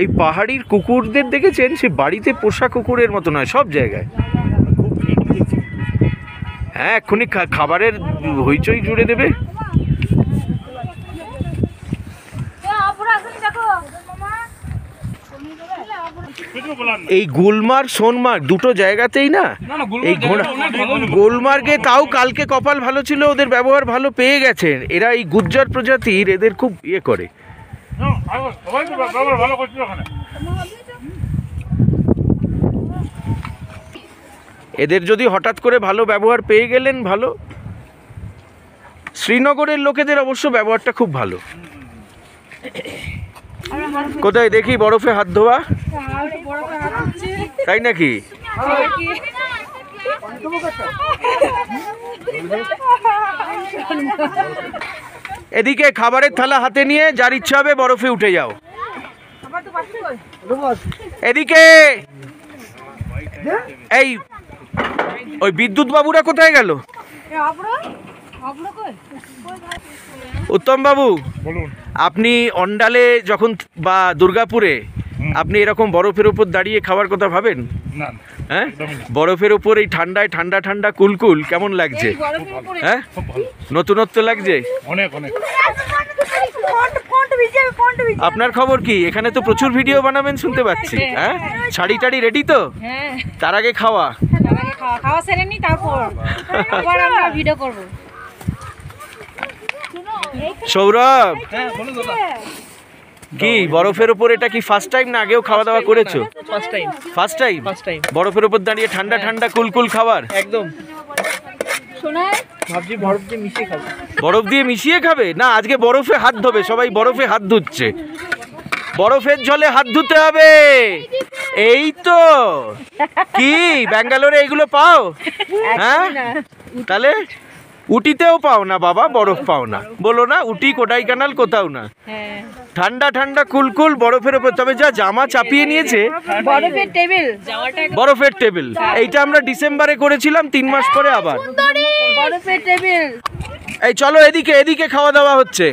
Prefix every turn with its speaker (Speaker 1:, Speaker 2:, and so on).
Speaker 1: এই পাহাড়ির কুকুরদের দেখেছেন, সে বাড়িতে পোষা কুকুরের মতো নয় সব জায়গায়। হ্যাঁ, এক্ষুনি খাবারের হইচই জুড়ে দেবে। এই গুলমার্গ সোনমার্গ দুটো জায়গাতেই না, এই গুলমার্গে তাও কালকে কপাল ভালো ছিল, ওদের ব্যবহার ভালো পেয়ে গেছেন এরা। এই গুজ্জার প্রজাতির এদের খুব ইয়ে করে। এদের যদি হঠাৎ করে ভালো ব্যবহার পেয়ে গেলেন ভালো। শ্রীনগরের লোকেদের অবশ্য ব্যবহারটা খুব ভালো। কোথায় দেখি বরফে হাত ধোয়া, তাই নাকি? এদিকে খাবারের থালা হাতে নিয়ে যার ইচ্ছা হবে বরফে উঠে যাও। এদিকে এই ওই বিদ্যুৎ বাবুরা কোথায় গেল? উত্তম বাবু, আপনি অন্ডালে যখন বা দুর্গাপুরে আপনি এরকম বরফের উপর দাঁড়িয়ে খাওয়ার কথা ভাবেন? হ্যাঁ, বরফের উপর এই ঠান্ডায় ঠান্ডা ঠান্ডা কুলকুল কেমন লাগছে? হ্যাঁ, নতুনত্ব লাগছে অনেক অনেক। আপনার খবর কি? এখানে তো প্রচুর ভিডিও বানাবেন শুনতে পাচ্ছি। হ্যাঁ, শাড়ি টাড়ি রেডি তো? তার আগে খাওয়া সেরে নি, তারপর আমরা ভিডিও করব। সৌরভ, কি বরফের উপর এটা কি ফার্স্ট টাইম না আগেও খাওয়া দাওয়া করেছো? First time. বরফের উপর দাঁড়িয়ে ঠান্ডা ঠান্ডা কুলকুল খাবার একদম। ভাবছি বরফ দিয়ে মিশিয়ে খাবো। বরফ দিয়ে মিশিয়ে খাবে না? আজকে বরফে হাত ধোবে সবাই, বরফে হাত ধুচ্ছে। বরফের জলে হাত ধুতে হবে। এই তো কি ব্যাঙ্গালোরে এগুলো পাও? হ্যাঁ, তাহলে উটিতেও পাও না বাবা, বরফ পাও না বলো না? উটি কোডাইকানাল কোথাও না। ঠান্ডা ঠান্ডা কুলকুল বরফের উপর। তবে যা জামা চাপিয়ে নিয়েছে, বরফের টেবিল। এইটা আমরা ডিসেম্বরে করেছিলাম, 3 মাস পরে আবার বরফের টেবিল। এই চলো এদিকে, এদিকে খাওয়া দাওয়া হচ্ছে।